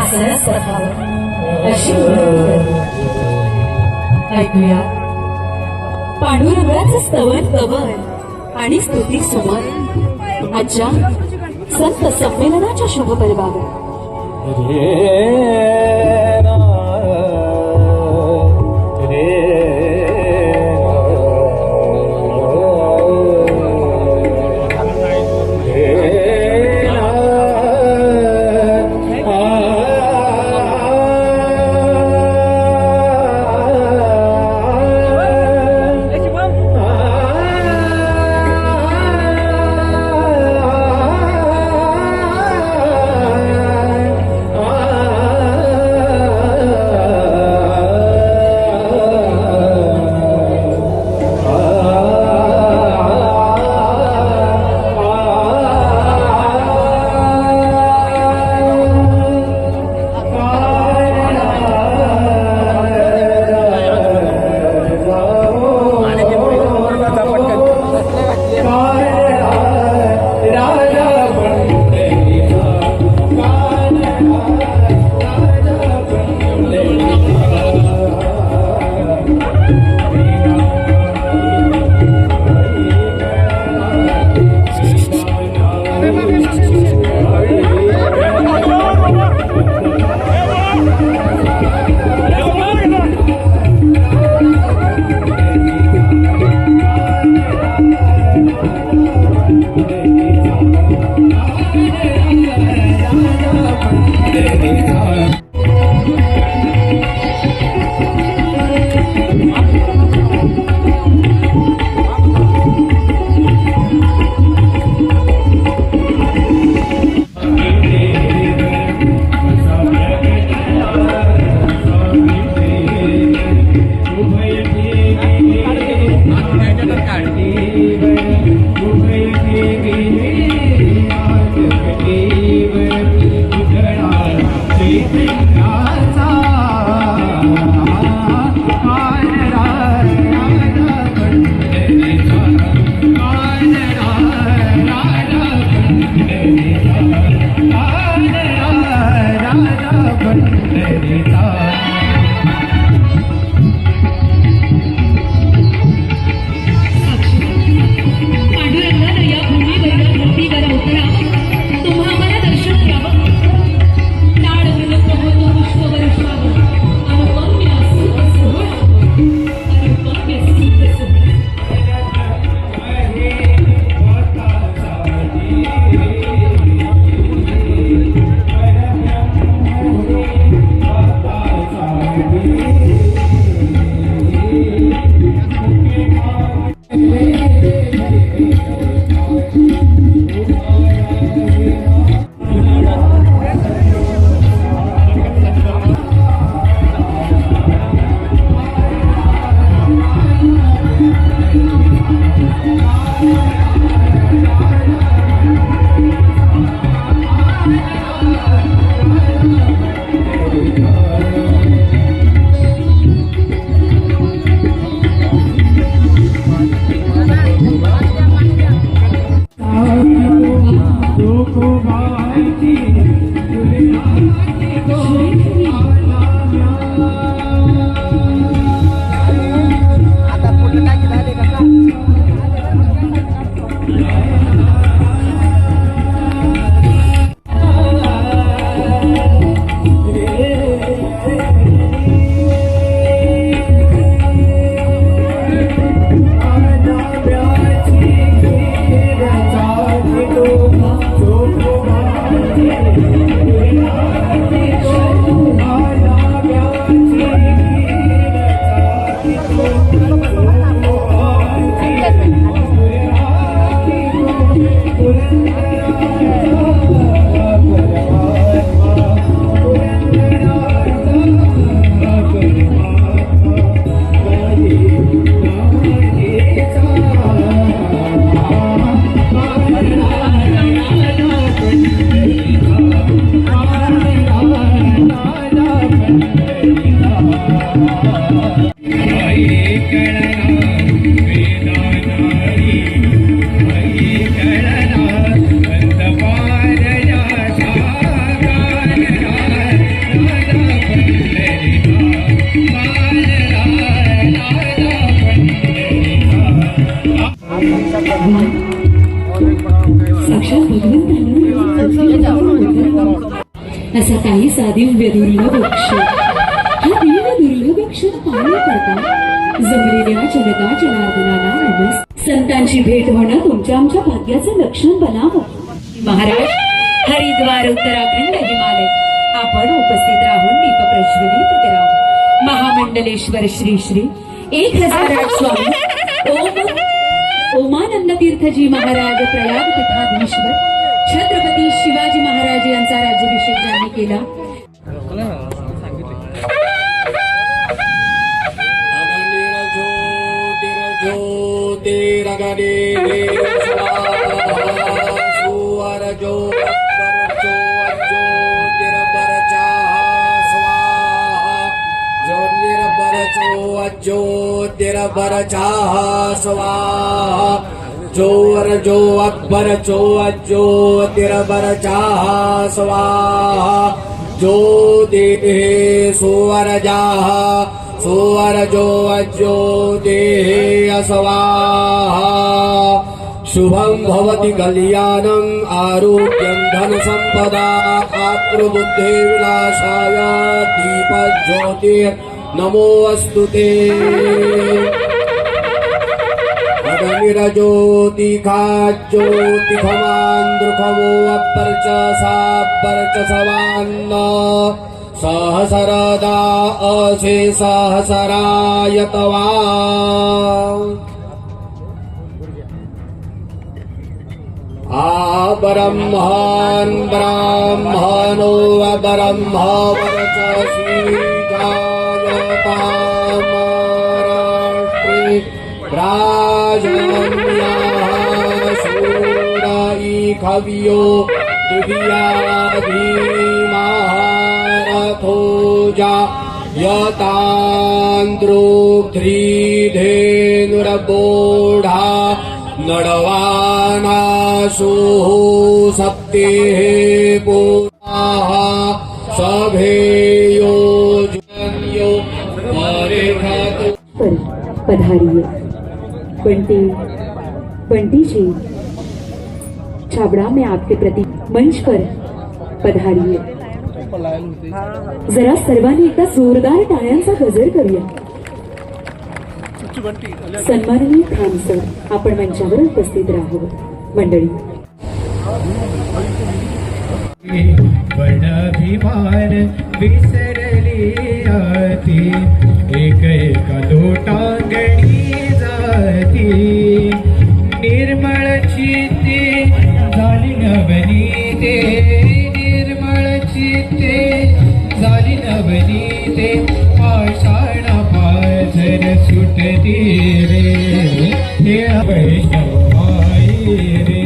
वाचण्यास बसावं अशी ऐकूया पांडुरंगाचं स्तवन कवन आणि स्तुती सुमन आजच्या संत संमेलनाच्या शुभ परिवार साक्षात भगवंतानं असा काहीसा दिव्य दुर्लभ क्षण, हा दिव्य दुर्लभ क्षण पाहण्याकरता जमलेल्या जनता जनार्दनाला नमस्कार. संतांची भेट होणं तुमच्या आमच्या भाग्याचं लक्षण बनावं. महाराज, हरिद्वार, उत्तराखंड, हिमालय आपण उपस्थित राहून दीप प्रज्वलित करा. महामंडलेश्वर श्री श्री 1008 स्वामी ओमानंद तीर्थजी महाराज प्रयाग पीठाधीश्वर छत्रपती शिवाजी महाराज यांचा राज्याभिषेक ज्यांनी केला. ज्योतिर्बर चाह स्वाहा जोर जो अकबर चो ज्योतिर्बर चाह स्वाहा जो दे सोवर जाह सोवर जो ज्योति स्वाहा शुभं भवति कल्याणं आरोग्यं धन संपदा आत्मबुद्धि विनाशाय दीपज्योतिर् नमोऽस्तु ते. अगनिरज्योतिखाज्योतिखमान्द्रुखमो अपर्च सापर्च सवान्न सहसरदा असे सहसरायतवा. ब्रह्मन् ब्राह्मणो ब्रह्मवर्चसी महाराष्ट्रे राजन्याः शूराई खवियो दिव्याधीमारथो जायतान्द्रोग्ध्रीधेनुरबोढा नडवानाशो सप्तेः पूर्वाः सभेयो जन्यो परेखातो. पधारिये बंटी जी, छाबड़ा में आपके प्रति मंच पर पधारिये. जरा सर्वांनी एकदा जोरदार टाळ्यांचा गजर करूया. सन्माननीय खान सर, आपण मंचावर उपस्थित राहावं. मंडळी, वडाभिमान विसरली आती, एक एक लोटांगणी जाती, निर्मळ चित्ते झाली नवनीते, निर्मळ चित्ते झाली नवनीते, पाषाण पाझर सुटती रे, हे वैष्णव भाई रे,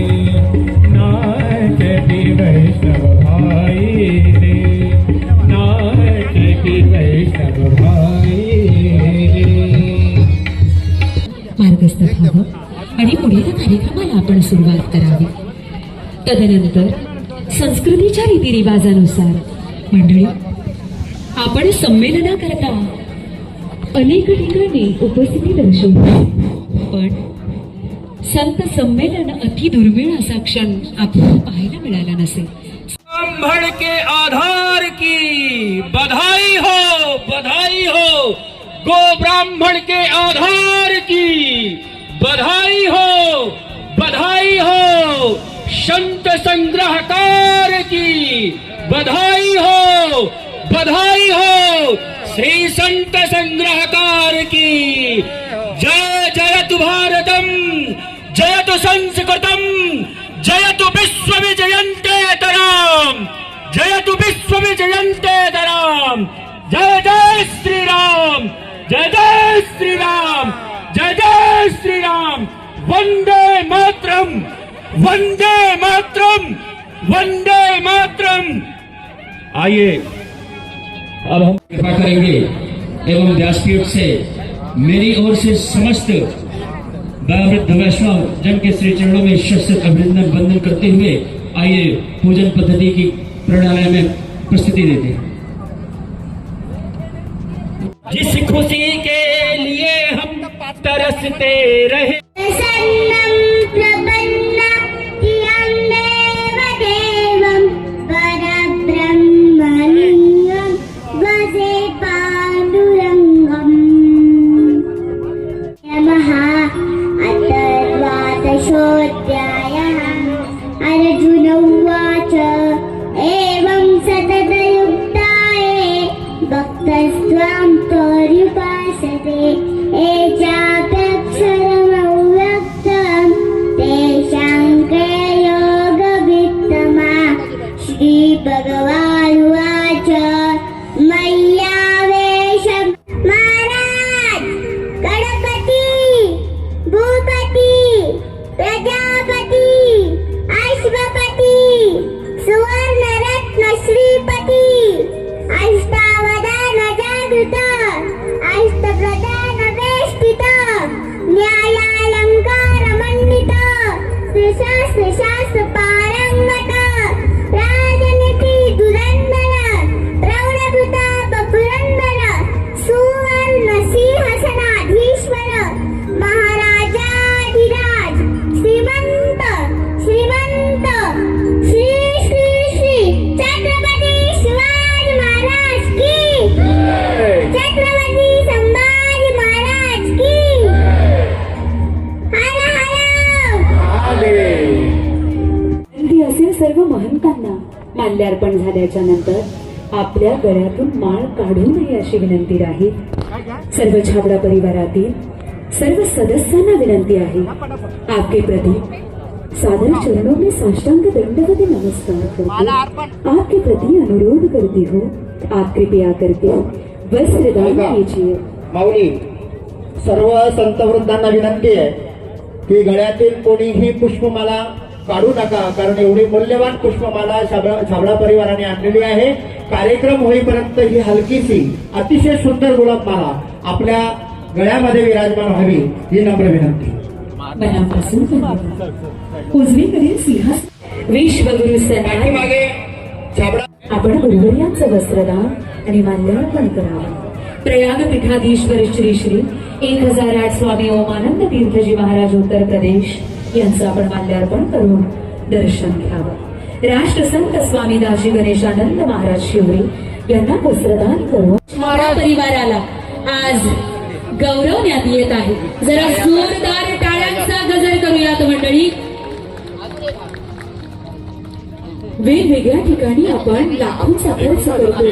नाचती वैष्णव भाई रे, नाचती वैष्णव भाई रे. मार्गस्थ व्हावं आणि पुढील कार्यक्रमाला आपण सुरुवात करावी. तदनंतर संस्कृतीच्या रीतिरिवाजानुसार मंडळी, आपण संमेलनाकरता अनेक ठिकाणी उपस्थिती दर्शवतो, पण संत संमेलन अति दुर्मिळ असा क्षण आपल्याला पाहायला मिळाला नसेल. ब्राह्मण के आधार की बधाई हो, बधाई हो. गो ब्राह्मण के आधार की बधाई हो, बधाई हो. संत संग्रहकार की बधाई हो, बधाई हो. श्री संत संग्रहकार की जय. जयतु भारतम, जयतु संस्कृतम, जयतु विश्वविजयन्तेतराम, जयतु विश्वविजयन्तेतराम. जय जय श्रीराम, जय जय श्रीराम, जय जय श्रीराम. वंदे मातरम, वंदे मातरम, वंदे मातरम. आइए अब हम कृपा करेंगे एवं व्यासपीठ से मेरी ओर से समस्त वृद्ध वैष्णव जन के श्री चरणों में शस्त्र अभिनंदन वंदन करते हुए आइए पूजन पद्धति की प्रणाली में प्रस्तुति देते हैं. जिस खुशी के लिए हम तरसते रहे षोडशोऽध्यायः अर्जुन उवाच एवं सततयुक्ताये भक्तस्त्वां पर्युपासते ये चाप्यक्षरमव्यक्तं तेषां के योगवित्तमा श्रीभगवानुवाच मय्यावेशं महाराज गणपती भूपती प्रजापती अश्वपती सुवर्णरत्न श्रीपती अष्टावधान जागृत अष्टप्रधान वेष्टित न्यायालंकार मंडित शास्त्र पारंगत राजनीती धुरंधर प्रौढभृताप पुरंदर सुवर्ण सिंहासनाधीश्वर महाराजाधिराज श्रीमंत श्रीमंत श्री श्री श्री छत्रपती शिवाजी महाराज की छत्रपती संभाजी महाराज की हर हर विनंती असेल सर्व महंतांना माल्यार्पण झाल्याच्या नंतर आपल्या गळ्यातून माळ काढू नये अशी विनंती राहील. सर्व छाबडा परिवारातील सर्व सदस्यांना विनंती आहे आपके प्रति सादर चरणों में साष्टांग दंडवत नमस्कार करते आपके प्रति अनुरोध करती हूँ आप कृपया करके वस्त्र दान कीजिए. माऊली, सर्व संत वृद्धांना विनंती आहे की गळ्यातील कोणीही पुष्पमाला काढू नका, कारण एवढी मूल्यवान पुष्पमाला छाबडा परिवाराने आणलेली आहे. कार्यक्रम होईपर्यंत ही हलकीशी अतिशय सुंदर गुलाबमाला आपल्या गळ्यामध्ये विराजमान व्हावी ही नम्र विनंती. मनापासून धन्यवाद. उजवीकडील सिंहासन विश्वगुरु सन्मान मागे छाबडा आपण गुरुवर्यांचं वस्त्रदान आणि माल्यार्पण करावं. प्रयाग पीठाधीश्वर श्री श्री 1008 स्वामी ओमानंद तीर्थजी महाराज उत्तर प्रदेश यांचं आपण माल्यार्पण करून दर्शन घ्यावं. राष्ट्रसंत स्वामी दाजी गणेशानंद महाराज शिवरी यांना वस्त्रदान करून छाबडा परिवाराला आज गौरवण्यात येत आहे. जरा जोरदार टाळ्यांचा गजर करूयात मंडळी. वेगवेगळ्या ठिकाणी आपण लाखोंचा खर्च करतो,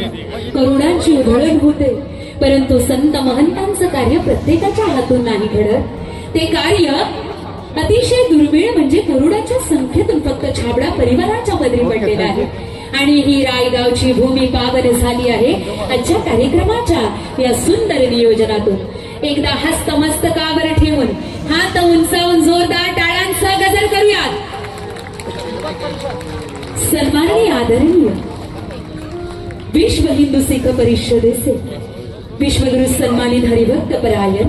करोडांची उधळण होते, परंतु संत महंतांचं कार्य प्रत्येकाच्या हातून नाही घडत. ते कार्य अतिशय दुर्मिळ म्हणजे करोडाच्या संख्येतून फक्त छाबडा परिवाराच्या पदरी पडलेलं आहे. आणि ही रायगावची भूमी पावन झाली आहे आजच्या कार्यक्रमाच्या या सुंदर नियोजनातून. एकदा हस्तमस्तकावर ठेवून हात उंचावून जोरदार टाळ्यांचा गजर करूयात. सन्माननीय आदरणीय विश्व हिंदू सिख परिषदेचे विश्वगुरु सन्मानित हरिभक्त परायण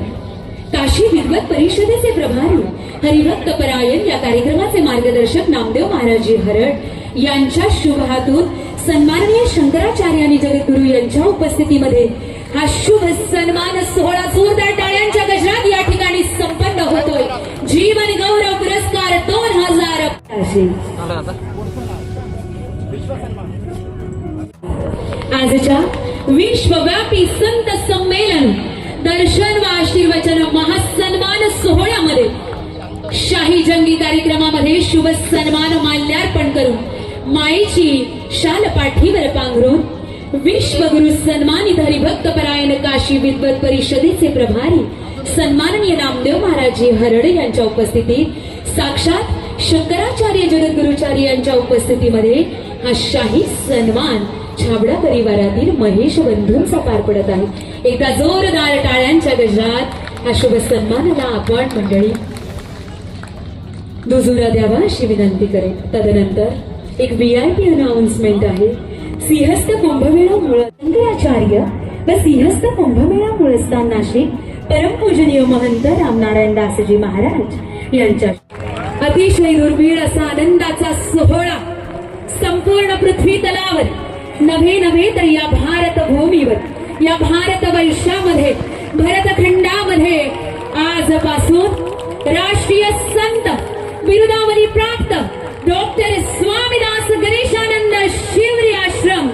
काशी विद्वत परिषदेचे प्रभारी हरिभक्त परायण या कार्यक्रमाचे मार्गदर्शक नामदेव महाराजी हरड यांच्या शुभ हातून सन्माननीय शंकराचार्य आणि जगद्गुरु यांच्या उपस्थितीमध्ये हा शुभ सन्मान सोहळा जोरदार टाळ्यांच्या गजरात या ठिकाणी संपन्न होतोय. जीवन गौरव पुरस्कार 2000 आजच्या विश्वव्यापी संत संमेलन दर्शन व आशीर्वचन महासन्मान सोहळ्यामध्ये शाही जंगी कार्यक्रमामध्ये शुभ सन्मान माल्यार्पण करून मायेची शाल पाठीवर पांघरून विश्वगुरु सन्मानित हरिभक्त परायण काशी विद्वत परिषदेचे प्रभारी सन्माननीय नामदेव महाराजी हरड यांच्या उपस्थितीत साक्षात शंकराचार्य जगद्गुरुचार्य यांच्या उपस्थितीमध्ये हा शाही सन्मान छाबडा परिवारातील महेश बंधूंचा पार पडत आहे. एकदा जोरदार टाळ्यांच्या गजरात हा शुभ सन्मानाला आपण मंडळी दुजुरा द्यावा अशी विनंती करेन. तदनंतर एक VIP अनाउन्समेंट आहे. सिंहस्थ कुंभमेळा मूळ शंकराचार्य व सिंहस्थ कुंभमेळा मूळस्थान नाशिक परमपूजनीय महंत रामनारायण दासजी महाराज यांच्या अतिशय दुर्मिळ असा आनंदाचा सोहळा संपूर्ण पृथ्वी तलावर नव्हे तर या भारत भूमीवर या भारत वर्षामध्ये भरतखंडामध्ये आजपासून राष्ट्रीय संत बिरुदावली प्राप्त डॉक्टर स्वामीदास गणेशानंद शिवरी आश्रम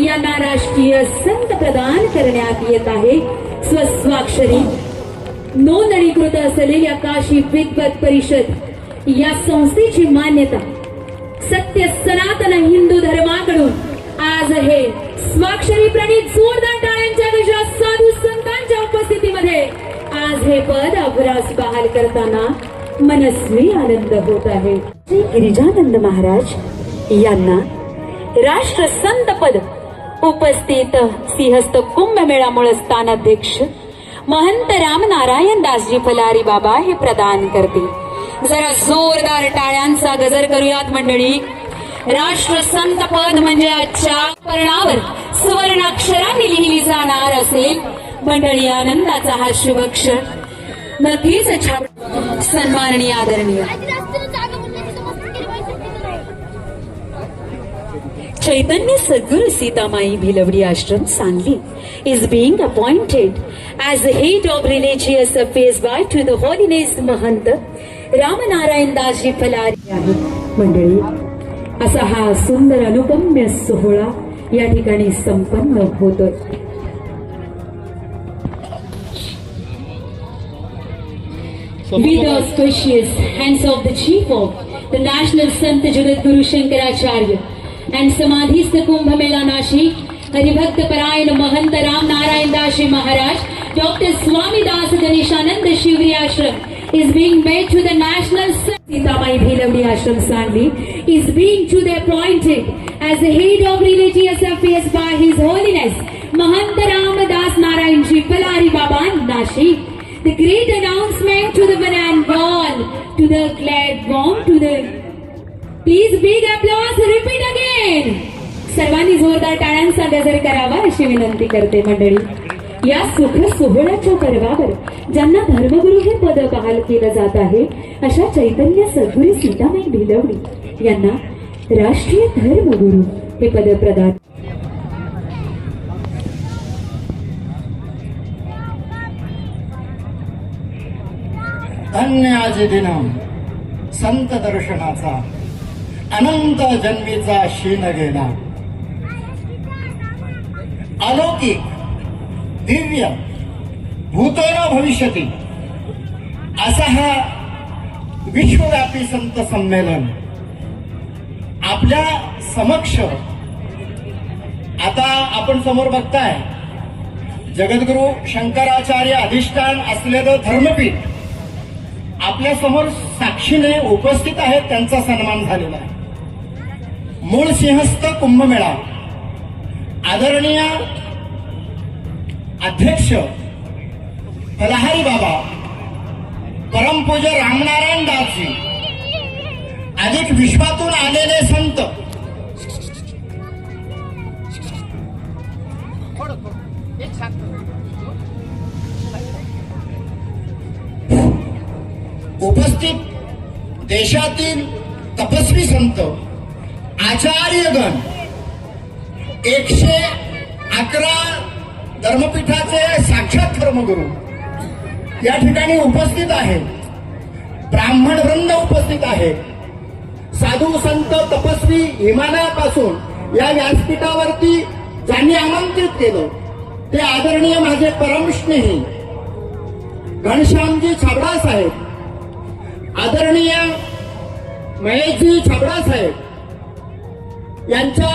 यांना राष्ट्रीय संत प्रदान करण्यात येत आहे. स्वस्वाक्षरी नोंदणीकृत असलेल्या काशी विद्वत परिषद या संस्थेची मान्यता सत्य सनातन हिंदू धर्माकडून आज हे स्वाक्षरी प्रणित जोरदार टाळ्यांच्या गजरात साधू संतांच्या उपस्थितीमध्ये आज हे पद अभ्रास बहाल करताना मनस्वी आनंद होत आहे. श्री गिरिजानंद महाराज यांना राष्ट्र संत पद उपस्थित सिंहस्थ कुंभमेळा स्थानाध्यक्ष महंत राम नारायण दासजी फलारी बाबा हे प्रदान करतील. जरा जोरदार टाळ्यांचा गजर करूयात मंडळी. राष्ट्र संत पद म्हणजे आजच्या पर्णावर सुवर्णाक्षरांनी लिहिली जाणार असेल. मंडळी आनंदाचा हा शुभ क्षण नक्कीच छाप सन्माननीय आदरणीय चैतन्य सद्गुरु सीतामाई भिलवडी आश्रम Sangli is being appointed as the head of religious affairs by to the holiness महंत रामनारायण दासजी फलारी आहे. मंडळी असा हा सुंदर अनुपम्य सोहळा या ठिकाणी संपन्न होतोय. With the auspicious hands of the chief of the National Sant Jagadguru Shankaracharya and Samadhist Kumbh Mela Nashik, Haribhakt Parayan Mahant Ram Narayan Das Ji Maharaj, Dr. Swami Das Ganeshanand Shivri Ashram is being made to the National Sant Sitamai Bhilavdi Ashram Sangli is being to the appointed as the head of religious affairs by His Holiness Mahant Ram Das Narayan Ji Palari Baba Nashik. The great announcement to the one and all, to the glad warm, to the please big applause, repeat again. सर्वांनी जोरदार टाळ्यांचा गजर करावा अशी विनंती करते मंडळी. या सुख सोहळ्याच्या पर्वावर ज्यांना धर्मगुरू हे पद बहाल केलं जात आहे अशा चैतन्य सद्गुरू सीतामाई भिलवडी यांना राष्ट्रीय धर्मगुरू हे पद प्रदान. धन्य आजी दिन संत दर्शनाचा अनंत जन्मीचा शीन गेला. अलौकिक दिव्य भूतोन भविष्यती असा हा विश्वव्यापी संत संमेलन आपल्या समक्ष आता आपण समोर बघताय. जगद्गुरु शंकराचार्य अधिष्ठान असलेलं धर्मपीठ आपल्या समोर साक्षीने उपस्थित आहेत. त्यांचा सन्मान झालेला आहे. मूळ सिंहस्थ कुंभमेळा आदरणीय अध्यक्ष फलाहारी बाबा परमपूज्य रामनारायण दासजी अधिक विश्वातून आलेले संत उपस्थित देशातील तपस्वी संत आचार्यगण 111 धर्मपीठाचे साक्षात धर्मगुरू या ठिकाणी उपस्थित आहेत. ब्राह्मण वृंद उपस्थित आहे. साधू संत तपस्वी हिमालयापासून या व्यासपीठावरती ज्यांनी आमंत्रित केलं ते आदरणीय माझे परमस्नेही घनश्यामजी छाबडा साहेब, आदरणीय महेशजी छाबडा साहेब यांच्या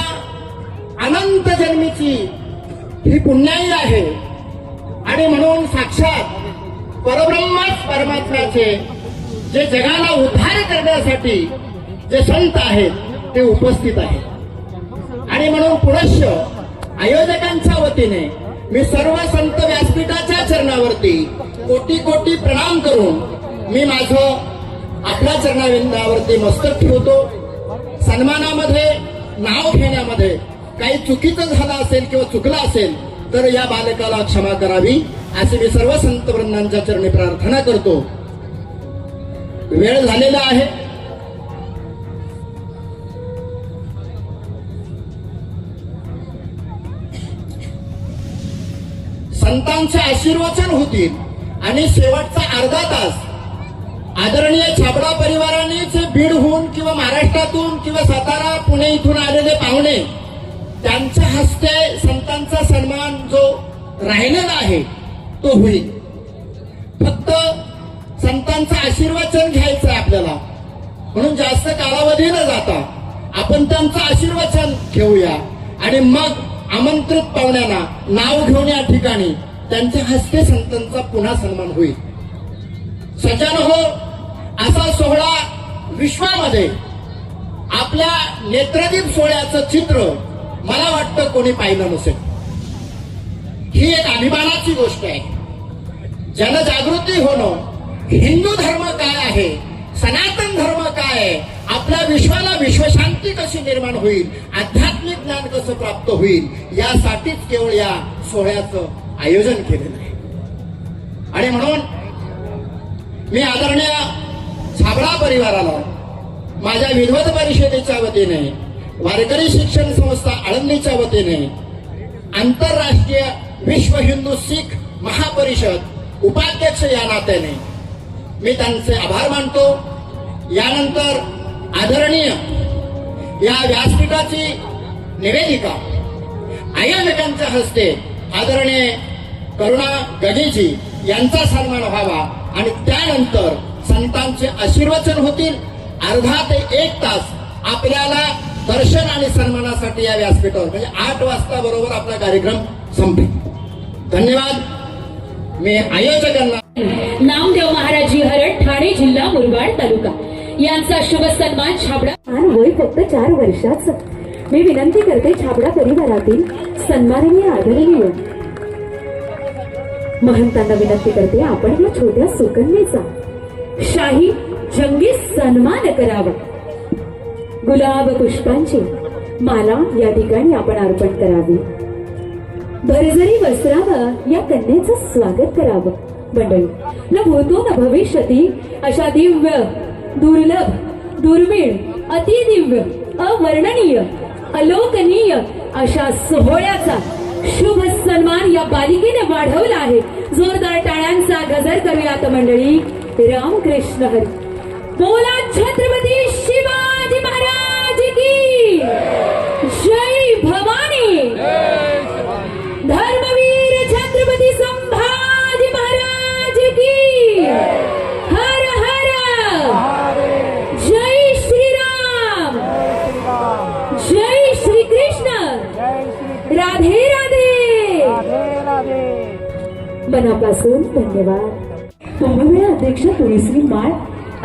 अनंत जन्मीची ही पुण्याई आहे. आणि म्हणून साक्षात परब्रह्मच परमात्म्याचे जे जगाला उद्धार करण्यासाठी जे संत आहेत ते उपस्थित आहेत. आणि म्हणून पुनश्च आयोजकांच्या वतीने मी सर्व संत व्यासपीठाच्या चरणावरती कोटी कोटी प्रणाम करून मी माझं आपल्या चरणाविंदावरती मस्तक ठेवतो. सन्मानामध्ये नाव घेण्यामध्ये काही चुकीचं झालं असेल किंवा चुकलं असेल तर या बालकाला क्षमा करावी अशी मी सर्व संत वृंदांच्या चरणी प्रार्थना करतो. वेळ झालेला आहे. संतांचे आशीर्वचन होतील आणि शेवटचा अर्धा तास आदरणीय छाबडा परिवारानेच बीडहून किंवा महाराष्ट्रातून किंवा सातारा पुणे इथून आलेले पाहुणे त्यांच्या हस्ते संतांचा सन्मान जो राहिलेला आहे तो होईल. फक्त संतांचं आशीर्वचन घ्यायचं आहे आपल्याला. म्हणून जास्त कालावधी न जाता आपण त्यांचं आशीर्वचन घेऊया आणि मग आमंत्रित पाहुण्यांना नाव घेऊन या ठिकाणी त्यांच्या हस्ते संतांचा पुन्हा सन्मान होईल. सज्जन हो, असा सोहळा विश्वामध्ये आपल्या नेत्रदीप सोहळ्याचं चित्र मला वाटतं कोणी पाहिलं नसेल. ही एक अभिमानाची गोष्ट आहे. जनजागृती होणं, हिंदू धर्म काय आहे, सनातन धर्म काय आहे, आपल्या विश्वाला विश्वशांती कशी निर्माण होईल, आध्यात्मिक ज्ञान कसं प्राप्त होईल, यासाठीच केवळ या सोहळ्याचं आयोजन केलेलं आहे. आणि म्हणून मी आदरणीय छाबडा परिवाराला माझ्या विद्वत परिषदेच्या वतीने, वारकरी शिक्षण संस्था आळंदीच्या वतीने, आंतरराष्ट्रीय विश्व हिंदू शीख महापरिषद उपाध्यक्ष या नात्याने मी त्यांचे आभार मानतो. यानंतर आदरणीय या व्यासपीठाची निवेदिका आयोजकांच्या हस्ते आदरणीय करुणा गजेजी यांचा सन्मान व्हावा आणि त्यानंतर संतांचे आशीर्वचन होतील. अर्धा ते 1 तास आपल्याला दर्शन आणि सन्मानासाठी या व्यासपीठावर म्हणजे 8 वाजता बरोबर आपला कार्यक्रम संपेल. धन्यवाद. मी आयोजकांना नामदेव महाराजी हरड, ठाणे जिल्हा मुरबाड तालुका यांचा शुभ सन्मान छाबडा. वय फक्त 4 वर्षाचं. मी विनंती करते छाबडा परिवारातील सन्माननीय आदरणीय महंतांना विनंती करते, आपण या छोट्या सुकन्येचा शाही जंगी सन्मान करावा. गुलाब पुष्पांची माला या ठिकाणी आपण अर्पण करावी. भरजरी वस्त्रानं या कन्येचं स्वागत करावं. मंडळी, न भूतो न भविष्यती अशा दिव्य, दुर्लभ, दुर्मिळ, अतिदिव्य, अवर्णनीय, अलोकनीय अशा सोहळ्याचा शुभ सन्मान या बालिकेने वाढवला आहे. जोरदार टाळ्यांचा गजर करूयात मंडळी. रामकृष्ण हरी. बोला छत्रपती शिवाजी महाराज की जय. भवानी. धर्मवीर छत्रपती संभाजी महाराज की हर हर. जय श्रीराम. जय श्री कृष्ण. राधे राधे. मनापासून धन्यवाद. कुंभमेळा अध्यक्ष तुळशी माळ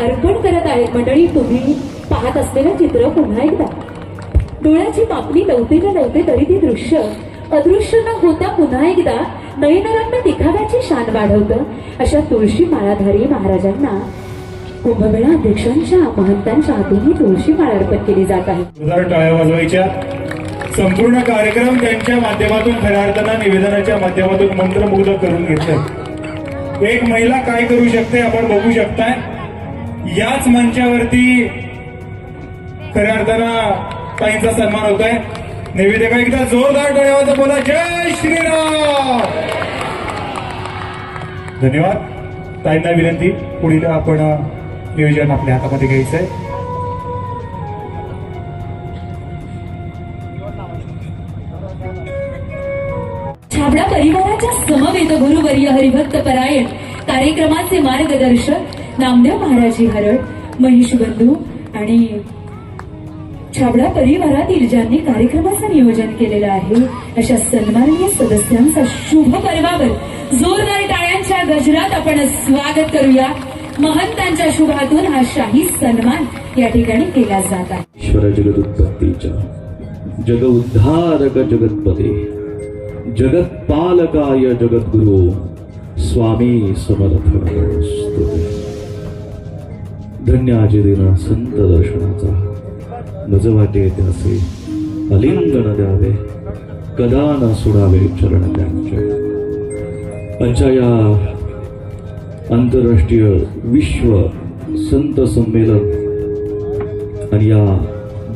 अर्पण करत आहेत. मंडळी, तुम्ही पाहत असलेलं चित्र पुन्हा एकदा डोळ्याची मापणी नव्हते का नव्हते तरी ते दृश्य अदृश्य न होता पुन्हा एकदा नयनरम्य दिखाव्याची शान वाढवतं. अशा तुळशी माळाधारी महाराजांना कुंभमेळा अध्यक्षांच्या महंतांच्या हातून ही तुळशी माळ अर्पण केली जात आहे. टाळ्या वाजवायच्या. संपूर्ण कार्यक्रम त्यांच्या माध्यमातून खऱ्या अर्थानं निवेदनाच्या माध्यमातून मंत्रमुग्ध करून घेतलं. एक महिला काय करू शकते आपण बघू शकताय. याच मंचावरती खऱ्या अर्थानं ताईंचा सन्मान होत आहे. निवेदिका एकदा जोरदार टाळ्या बोला, जय श्रीराम. धन्यवाद. ताईंना विनंती, पुढील आपण नियोजन आपल्या हातामध्ये घ्यायचं आहे. छाबडा परिवाराच्या समवेत गुरुवर्य हरिभक्त परायण कार्यक्रमाचे मार्गदर्शक नामदेव महाराजी हरड, महेश बंधू आणि छाबडा परिवारातील ज्यांनी कार्यक्रमाचं नियोजन केलेलं आहे अशा सन्माननीय सदस्यांचा शुभ पर्वावर जोरदार टाळ्यांच्या गजरात आपण स्वागत करूया. महंतांच्या शुभातून हा शाही सन्मान या ठिकाणी केला जात आहे. ईश्वर जगदुत्पत्तीच्या जग उद्धारक जगतपते जगत्पालकाय जगद्गुरु स्वामी समर्थ स्तुते. धन्याचे दिन संत दर्शनाचा नज वाटे त्याचे अलिंगन द्यावे कदा न सोडावे चरण त्यांचे. आजच्या या आंतरराष्ट्रीय विश्व संत संमेलन आणि या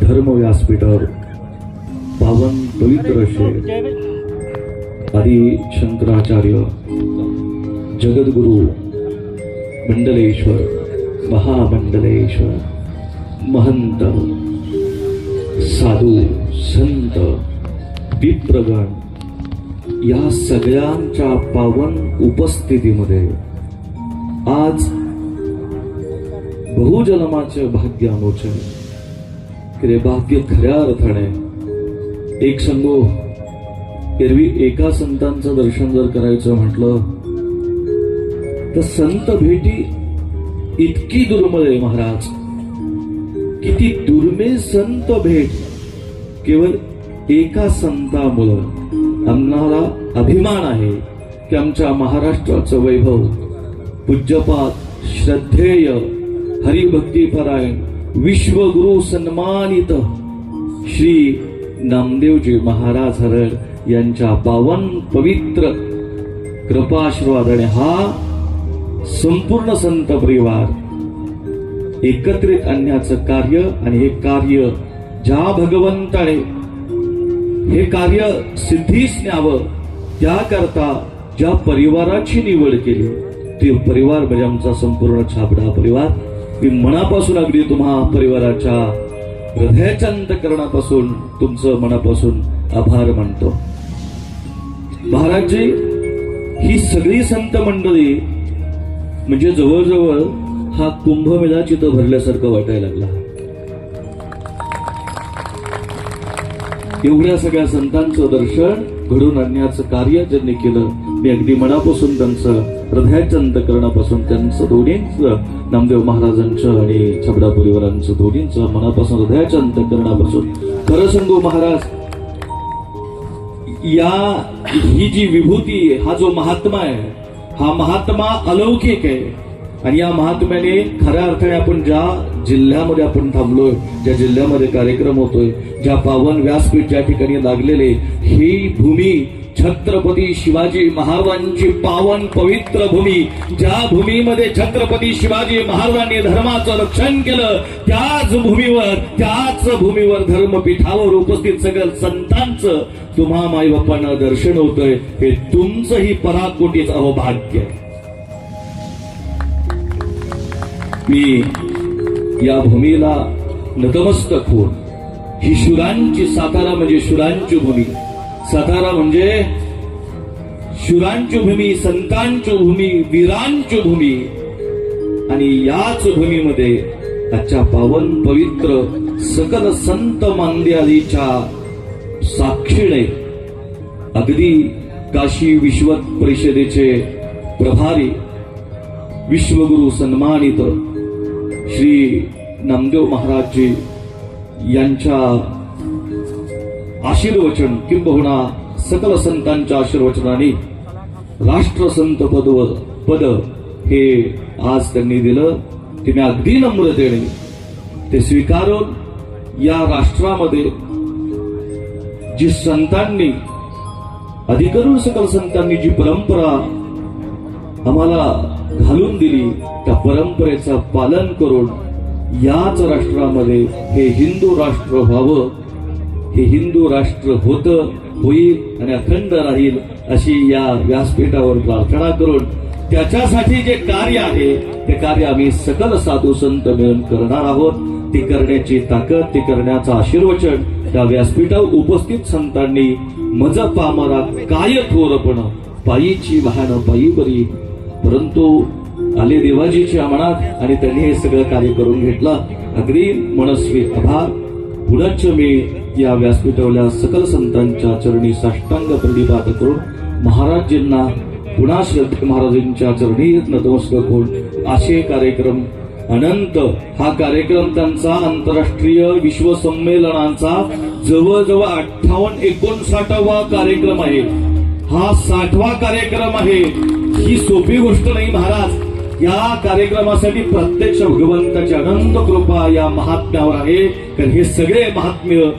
धर्म व्यासपीठावर पावन पवित्र असे आदि शंकराचार्य जगद्गुरु मंडलेश्वर महामंडलेश्वर महंत साधू संत विप्रगण या सगळ्यांच्या पावन उपस्थितीमध्ये आज बहुजन्माचे भाग्य अमोचन किरे भाग्य खऱ्या अर्थाने एक संगो एरवी एका संतांचं दर्शन जर करायचं म्हटलं तर संत भेटी इतकी दुर्मिळ आहे महाराज. किती दुर्मिळ संत भेट. केवळ एका संतामुळं आम्हाला अभिमान आहे की आमच्या महाराष्ट्राचं वैभव पूज्यपाद श्रद्धेय हरिभक्तीपरायण विश्वगुरु सन्मानित श्री नामदेवजी महाराज हरळ यांच्या पावन पवित्र कृपाआशीर्वादाने हा संपूर्ण संत परिवार एकत्रित आणण्याचं कार्य आणि हे कार्य ज्या भगवंताने हे कार्य सिद्धीस न्यावं त्याकरता ज्या परिवाराची निवड केली ते परिवार म्हणजे आमचा संपूर्ण छाबडा परिवार. मी मनापासून अगदी तुम्हा परिवाराच्या हृदयाच्या अंतःकरणापासून तुमचं मनापासून आभार मानतो. महाराजजी ही सगळी संत मंडळी म्हणजे जवळजवळ हा कुंभमेळा चित्र भरल्यासारखं वाटायला लागला. एवढ्या सगळ्या संतांचं दर्शन घडून आणण्याचं कार्य ज्यांनी केलं मी अगदी मनापासून त्यांचं हृदयाच्या अंतःकरणापासून त्यांचं दोन्हींचं नामदेव महाराजांचं आणि छबडा परिवारांचं दोन्हींचं मनापासून हृदयाच्या अंतःकरणापासून खरं सांगू महाराज ही जी विभूती हा जो महात्मा आहे हा महात्मा अलौकिक आहे. आणि या महात्म्याने खऱ्या अर्थाने आपण ज्या जिल्ह्यामध्ये आपण थांबलोय ज्या जिल्ह्यामध्ये कार्यक्रम होतोय ज्या पावन व्यासपीठ ज्या ठिकाणी लागलेले ही भूमी छत्रपती शिवाजी महाराजांची पावन पवित्र भूमी. ज्या भूमीमध्ये छत्रपती शिवाजी महाराजांनी धर्माचं रक्षण केलं त्याच भूमीवर धर्मपीठावर उपस्थित सगळ्या संतांचं तुम्हा माईबापांना दर्शन होतंय. हे तुमचंही पराकोटीचं अहोभाग्य आहे. मी या भूमीला नतमस्तक होऊन ही शूरांची सातारा म्हणजे शूरांची भूमी. सातारा म्हणजे शूरांची भूमी संतांची भूमी वीरांची भूमी. आणि याच भूमीमध्ये आजच्या पावन पवित्र सकल संत मांद्यादीच्या साक्षीने अगदी काशी विश्वत परिषदेचे प्रभारी विश्वगुरु सन्मानित श्री नामदेव महाराजजी यांच्या आशीर्वचन किंबहुना सकल संतांच्या आशीर्वचनाने राष्ट्रसंत पद हे आज त्यांनी दिलं. ते मी अगदी नम्रतेने ते स्वीकारून या राष्ट्रामध्ये जी संतांनी अधिकरून सकल संतांनी जी परंपरा आम्हाला घालून दिली त्या परंपरेचं पालन करून याच राष्ट्रामध्ये हे हिंदू राष्ट्र व्हावं. हे हिंदू राष्ट्र होतं होईल आणि अखंड राहील अशी या व्यासपीठावर प्रार्थना करून त्याच्यासाठी जे कार्य आहे ते कार्य आम्ही सकल साधू संत मिळून करणार आहोत. ते करण्याची ताकद ते करण्याचं आशीर्वचन त्या व्यासपीठावर उपस्थित संतांनी मज पामरा काय थोरपण पायीची वाहन पायी बरी परंतु आले देवाजीच्या मनात आणि त्यांनी हे सगळं कार्य करून घेतलं. अगदी मनस्वी आभार. पुढच मी या व्यासपीठावल्या सकल संतांच्या चरणी साष्टांग प्रणिपात करून महाराजांना पुन्हा श्रद्धे महाराजांच्या चरणी नतमस्तक होऊन असे कार्यक्रम अनंत हा कार्यक्रम त्यांचा आंतरराष्ट्रीय विश्व संमेलनाचा जवळजवळ 58-59वा कार्यक्रम आहे. हा 60वा कार्यक्रम आहे. ही सोपी गोष्ट नाही महाराज. या कार्यक्रमासाठी प्रत्यक्ष भगवंताची अनंत कृपा या महात्म्यावर आहे. कारण हे सगळे महात्म्य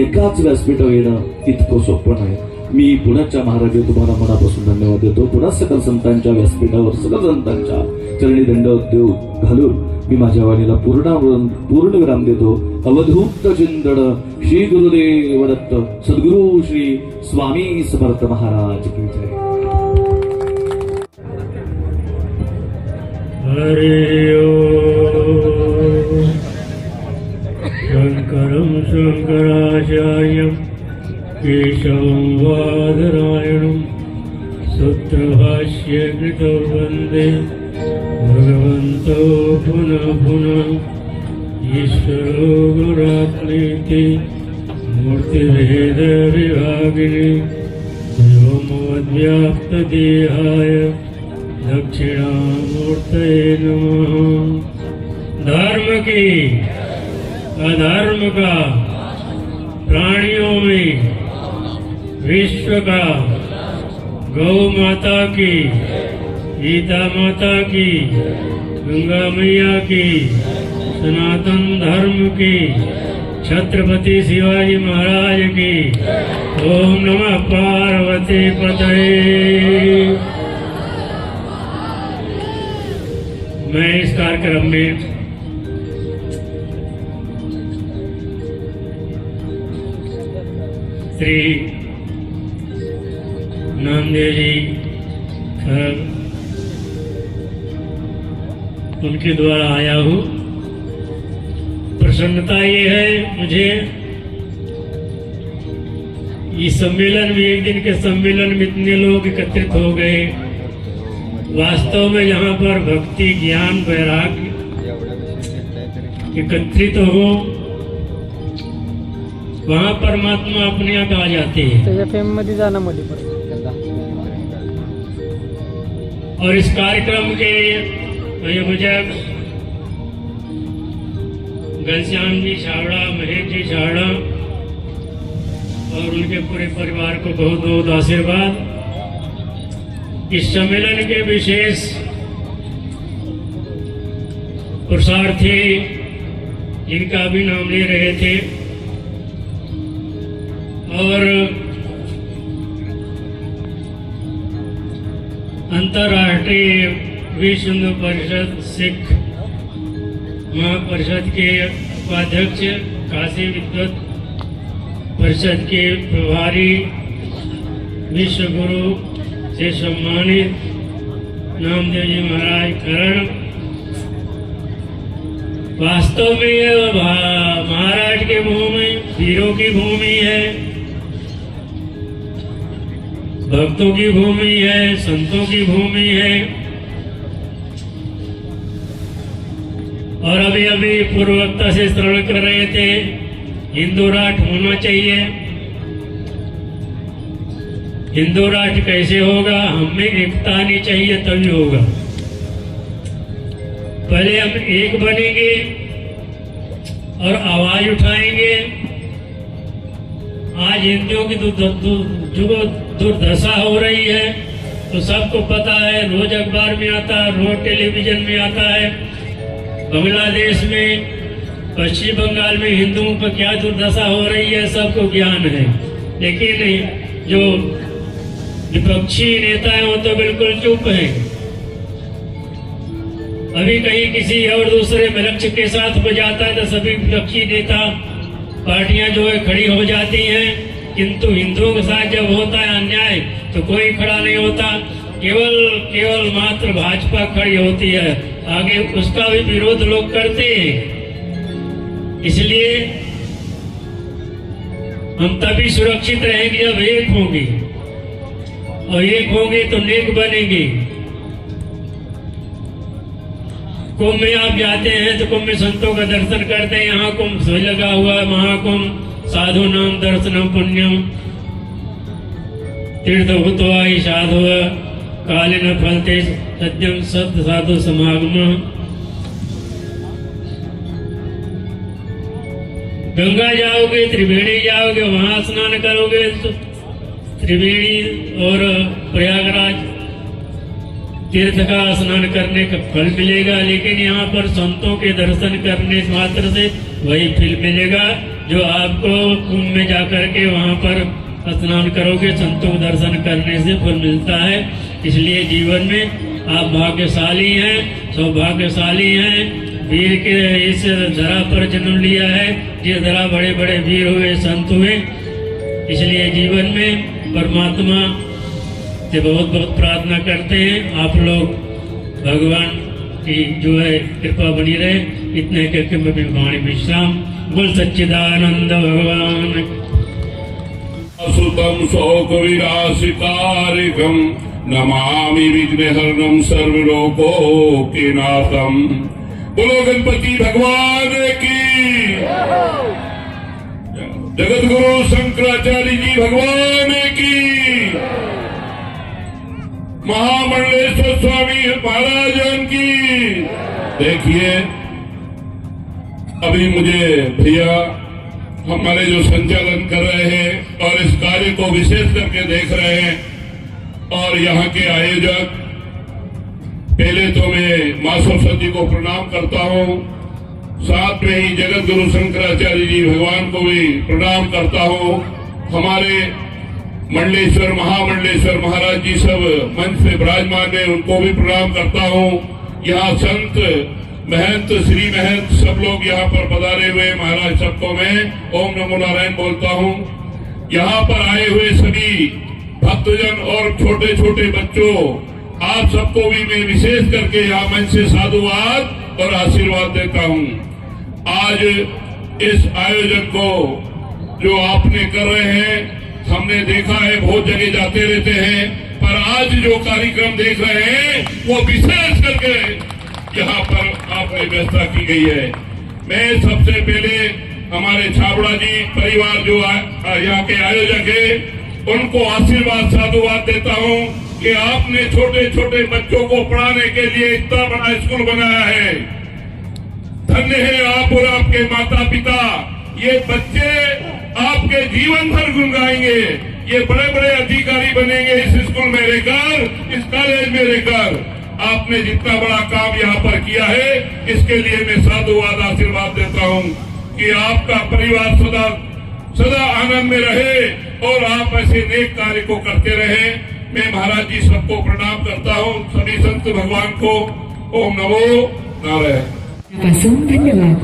एकाच व्यासपीठावर येणं इतकं सोपं नाही. मी पुण्याच्या महाराज तुम्हाला मनापासून धन्यवाद देतो. पुन्हा सकल संतांच्या व्यासपीठावर सकल संतांच्या चरणी दंडवत घालून मी माझ्या वाणीला पूर्ण विराम देतो. अवधूत चिंतन श्री गुरुदेव दत्त सद्गुरु श्री स्वामी समर्थ महाराज की जय. हरि ओम. शंकरं शंकराचार्यं केशवं बादरायणं सूत्रभाष्य कृतो वन्दे भगवन्तो पुनः पुनः ईश्वरो गुरात्मेति मूर्तिभेद विभागिनी व्योमवद्व्याप्त देहाय दक्षिणामूर्तये नमः। धर्म की अधर्म का, प्राणियों में विश्व का, गौ माता की, गीता माता की, गंगा मैया की, सनातन धर्म की, छत्रपति शिवाजी महाराज की। ओम नमः पार्वती पतये। मैं इस कार्यक्रम में श्री नामदेव जी खरग उनके द्वारा आया हूँ। प्रसन्नता ये है मुझे, इस सम्मेलन में, एक दिन के सम्मेलन में इतने लोग एकत्रित हो गए। वास्तव में यहाँ पर भक्ति, ज्ञान, वैराग्य एकत्रित हो, वहाँ परमात्मा अपने आप आ जाते हैं। मध्ये जाना मध्ये और इस कार्यक्रम के आयोजक घनश्याम जी छाबड़ा, महेश जी छाबड़ा और उनके पूरे परिवार को बहुत बहुत आशीर्वाद। इस सम्मेलन के विशेष पुरुषार्थी जिनका भी नाम ले रहे थे, और अंतर्राष्ट्रीय विश्व हिंदू परिषद सिख महापरिषद के उपाध्यक्ष, काशी विद्वत परिषद के प्रभारी, विश्व गुरु से सम्मानित नामदेव जी महाराज करण। वास्तव में यह महाराज के भूमि, वीरों की भूमि है, भक्तों की भूमि है, संतों की भूमि है। और अभी अभी पूर्ववक्ता से श्रवण कर रहे थे, हिंदू राष्ट्र होना चाहिए। हिंदू राष्ट्र कैसे होगा? हमें एकता आनी चाहिए तभी होगा। पहले हम एक बनेंगे और आवाज उठाएंगे। आज हिंदुओं की जो दुर्दशा हो रही है तो सबको पता है, रोज अखबार में आता है, रोज टेलीविजन में आता है। बांग्लादेश में, पश्चिम बंगाल में हिंदुओं पर क्या दुर्दशा हो रही है सबको ज्ञान है, लेकिन जो विपक्षी नेता है वो तो बिल्कुल चुप है। अभी कहीं किसी और दूसरे लक्ष्य के साथ हो जाता है तो सभी विपक्षी नेता पार्टियां जो है खड़ी हो जाती हैं, किंतु हिंदुओं के साथ जब होता है अन्याय तो कोई खड़ा नहीं होता। केवल मात्र भाजपा खड़ी होती है, आगे उसका भी विरोध लोग करते हैं। इसलिए हम तभी सुरक्षित रहेंगे जब एक होंगे, और एक होंगे तो नेक बनेंगे। कुंभ में आप जाते हैं तो कुंभ में संतों का दर्शन करते हैं। यहाँ कुंभ लगा हुआ है, महाकुंभ, साधु नाम दर्शनम पुण्यम, तीर्थ भूतवा ही साधु काले न फलते सत्यम सत्य साधु समागम। गंगा जाओगे, त्रिवेणी जाओगे, वहां स्नान करोगे तो त्रिवेणी और प्रयागराज तीर्थ का स्नान करने का फल मिलेगा। लेकिन यहाँ पर संतों के दर्शन करने मात्र से वही फल मिलेगा जो आपको कुंभ में जाकर के वहाँ पर स्नान करोगे, संतों के दर्शन करने से फल मिलता है। इसलिए जीवन में आप भाग्यशाली हैं, सौभाग्यशाली हैं। वीर के इस धरा पर जन्म लिया है, जिस धरा बड़े बड़े वीर हुए, संत हुए। इसलिए जीवन में परमात्मा से बहुत बहुत प्रार्थना करते हैं आप लोग, भगवान की जो है कृपा बनी रहे। इतने करके मैं वाणी विश्राम। बोल सच्चिदानंद भगवान। सुतम शोक विनाशिकारिकम नमामि विघ्नहरणं सर्वलोकोऽनाथम् बोलो गणपति भगवान की, जगत गुरु शंकराचार्य जी भगवान की, महामंडलेश्वर स्वामी महाराजन की। देखिए अभी मुझे भैया हमारे जो संचालन कर रहे हैं और इस कार्य को विशेष करके देख रहे हैं और यहाँ के आयोजक, पहले तो मैं मां सरस्वती को प्रणाम करता हूँ, साथ में ही जगत गुरु शंकराचार्य जी भगवान को भी प्रणाम करता हूँ। हमारे मंडलेश्वर महामंडलेश्वर महाराज जी सब मंच पे विराजमान है, उनको भी प्रणाम करता हूँ। यहाँ संत महंत श्री महंत सब लोग यहाँ पर पधारे हुए महाराज, सबको मैं ओम नमो नारायण बोलता हूँ। यहाँ पर आए हुए सभी भक्तजन और छोटे छोटे बच्चों, आप सबको भी मैं विशेष करके यहाँ मंच से साधुवाद और आशीर्वाद देता हूँ। आज इस आयोजन को जो आपने कर रहे हैं, हमने देखा है बहुत जगह जाते रहते हैं, पर आज जो कार्यक्रम देख रहे हैं वो विशेष करके यहाँ पर आपने व्यवस्था की गई है। मैं सबसे पहले हमारे छाबड़ा जी परिवार जो यहाँ के आयोजक है, उनको आशीर्वाद साधुवाद देता हूँ कि आपने छोटे छोटे बच्चों को पढ़ाने के लिए इतना बड़ा स्कूल बनाया है। धन्य है आप और आपके माता पिता। ये बच्चे आपके जीवन भर गुनगाएंगे, ये बड़े बड़े अधिकारी बनेंगे इस स्कूल में रहकर, इस कॉलेज में रहकर। आपने जितना बड़ा काम यहाँ पर किया है, इसके लिए मैं साधुवाद आशीर्वाद देता हूँ कि आपका परिवार सदा सदा आनंद में रहे और आप ऐसे नेक कार्य को करते रहे। मैं महाराज जी सबको प्रणाम करता हूँ, सभी संत भगवान को ओम नमो नारायण। पासून धन्यवाद।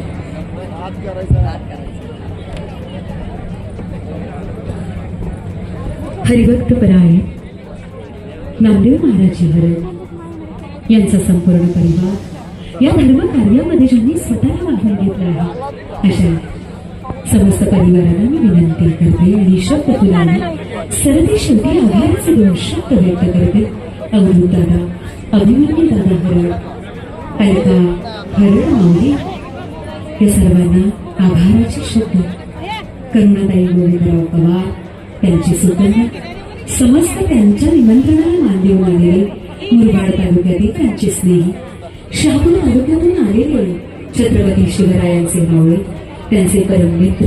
हरिभक्त परायण नामदेव महाराज हरण यांचा संपूर्ण परिवार या धर्म कार्यामध्ये ज्यांनी स्वतःला वाहून घेतला आहे, अशा समस्त परिवाराला मी विनंती करते आणि शब्द तुलाने सरते शेवटी आभाराचे दोन शब्द व्यक्त करते। अवधूत दादा, अभिमन्यू दादा हरण, अलका हरण माऊली, या सर्वांना आभाराचे शब्द। करुणाताई गोविंदराव पवार, त्यांची सुकन्या, समस्त त्यांच्या निमंत्रणाला मान देऊन आलेले मुरबाड तालुक्यातील त्यांचे स्नेही, शहापूर तालुक्यातून आलेले छत्रपती शिवरायांचे मावळे, त्यांचे परममित्र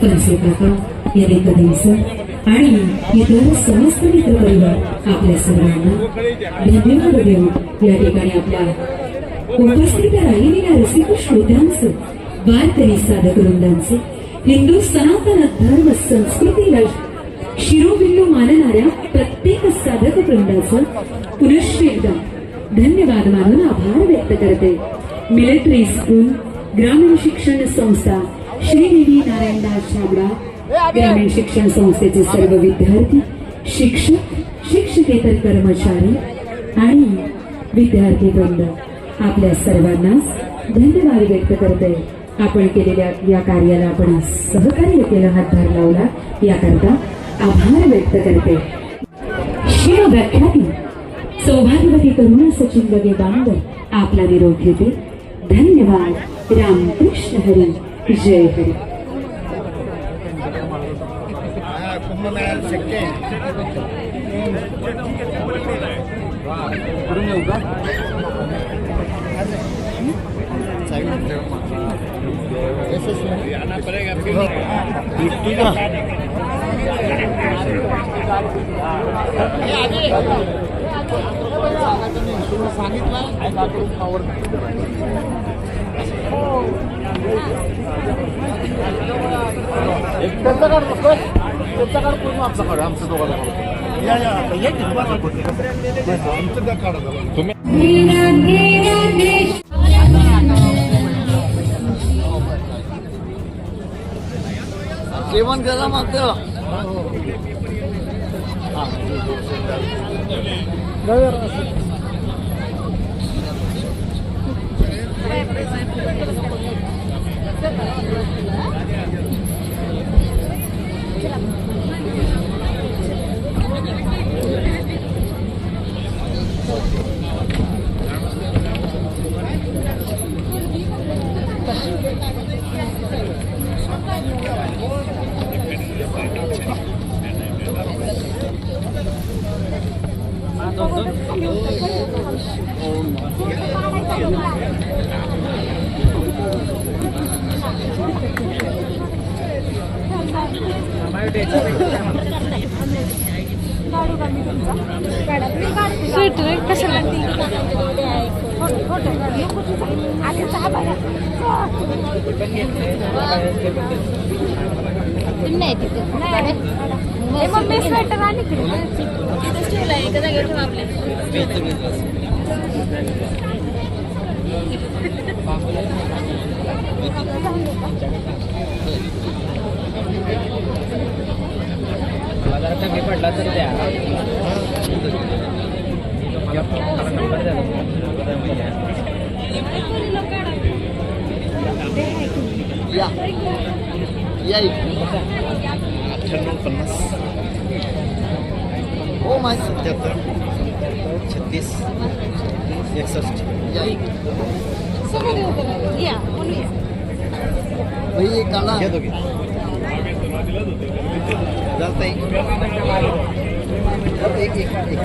फणसे काका, यनेकदेव सर आणि इतर समस्त मित्र परिवार आपल्या सर्वांना धन्यवाद देऊन या ठिकाणी आपल्या उपस्थित राहिलेल्या रसिक श्रोत्यांचं, वारकरी साधक वृंदांचे, हिंदू सनातन धर्म संस्कृतीला शिरोबिंदू मानणाऱ्या प्रत्येक साधक वृंदाचं पुनश्च एकदा धन्यवाद मानून आभार व्यक्त करते। मिलिटरी स्कूल ग्रामीण शिक्षण संस्था श्रीदेवी नारायणदास छाबडा ग्रामीण शिक्षण संस्थेचे सर्व विद्यार्थी, शिक्षक, शिक्षकेतर कर्मचारी आणि विद्यार्थी वृंद, आपल्या सर्वांनाच धन्यवाद व्यक्त करते। आपण केलेल्या या कार्याला आपण सहकार्य केलं, हातभार लावला, याकरता आभार व्यक्त करते। शिव व्याख्याती सौभाग्यवती करुणा सचिन लगे बांगर आपला निरोप घेते। धन्यवाद। रामकृष्ण हरी, जय हरी। जेवण केलं मागचं स्वेटर कशाला मम्मी स्वेटर आणि ठेवला एका जागेवर ठेवा बाजारात कमी पडला तर द्या या 9850 हो माझ 77 36 61 या भाई एक काला घ्या दोघे चालतंय एक एक एक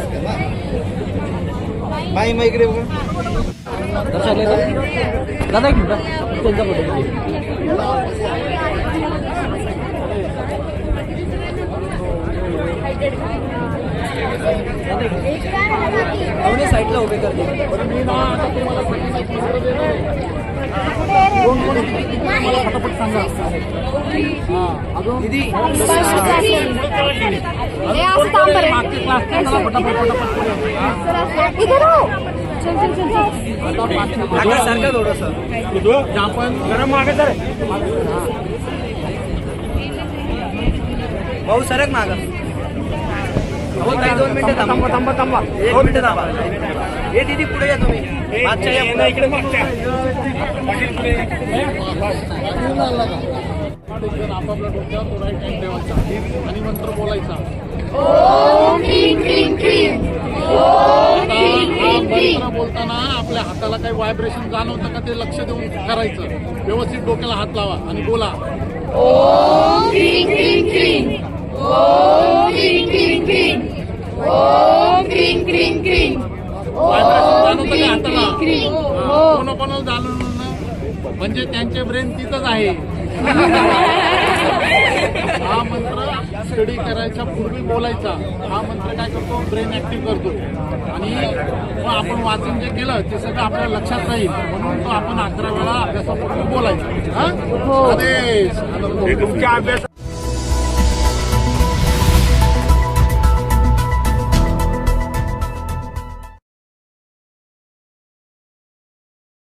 बाई मग इकडे बघा दादा एक मिनिट त्यांचा फोटो साईडला उभे करते मला फटाफट सांगा दीदी सारखं थोडस आपण गरम मागे सर भाऊ सरक माग हो 2 मिनिटं थांबा 1 मिनिट थांबा हे दीदी पुढे या तुम्ही मागच्या या इकडे मागच्या आपापल्या डोक्यावर तो राईट हँड ठेवायचा आणि मंत्र बोलायचा मंत्र बोलताना आपल्या हाताला काही व्हायब्रेशन जाणवतं का ते लक्ष देऊन करायचं व्यवस्थित डोक्याला हात लावा आणि बोला व्हायब्रेशन जाणवतं का हाताला कोणाकोणाला जाणवलं म्हणजे त्यांचे ब्रेन तिथंच आहे हा मंत्र स्टडी करायच्या पूर्वी बोलायचा हा मंत्र काय करतो ब्रेन ऍक्टिव्ह करतो आणि मग आपण वाचन जे केलं ते सगळं आपल्या लक्षात राहील म्हणून तो आपण 11 वेळा अभ्यासापूर्वी बोलायचा तुमच्या अभ्यास